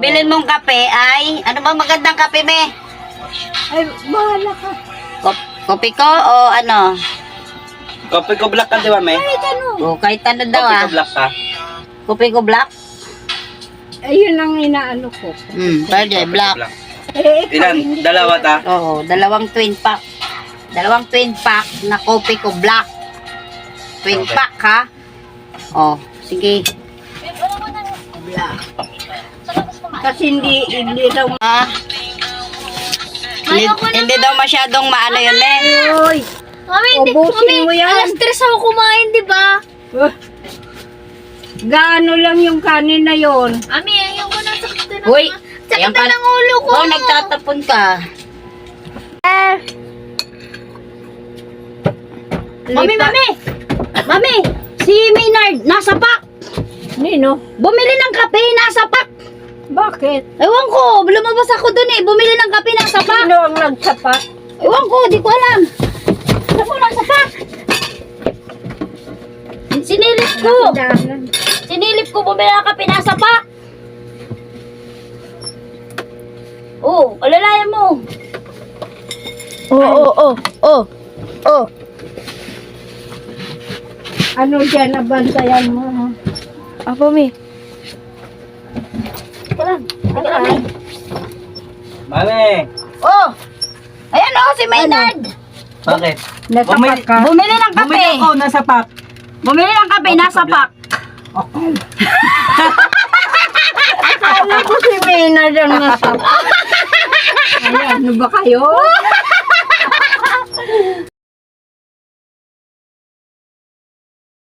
bibilin mong kape ay, ano ba magandang kape, me? Ay, bahala ka. Kopi ko o ano? Kopi ko black ka, di ba, may? Ay, ano? O, kahit ano daw Kopi ah. ko black ka. Kopi ko black? Ayun ang inaano ko. Pwede, black. Eh, ikaw, Ilan? hindi Dalawa ta? Oo, dalawang twin pack. Dalawang twin pack na kopi ko black. Twin Okay. pack ha? Oh, sige. Black. Kasi hindi raw. Ah. Hindi daw masyadong maano yun eh. Uy, Mami, ubusin mo yan. alas 3 ako kumain, di ba? Gaano lang yung kanin na yon? Mami, ayaw ko na sakit na. Uy, Sakit ayan na ka. ng ulo ko. Oh, nagtatapon ka. Mami, mami! Mami, si Maynard, nasa pack. Nino? Bumili ng kape, nasa pack. Bakit? Ewan ko, lumabas ako dun eh. Bumili ng kape, nasa pack. Sino ang nagsapa? Ewan ko, di ko alam. Ako, nasa pack. Sinilip ko. Dahan. Sinilip ko, bumili ng kape, nasa pack. Oh, alalayan mo. Oh. Ano dyan, nabantayan mo? Ha? Apo, mi. Teka lang, mi. Mami! Oh! Ayan oh, si Maynard. Bakit? Nasapat ka? Bumili ng kape. Bumili ako, nasa pack. Bumili ng kape, nasa pack. Akala ko si Maynard ang nasapat. Ay, ano ba kayo?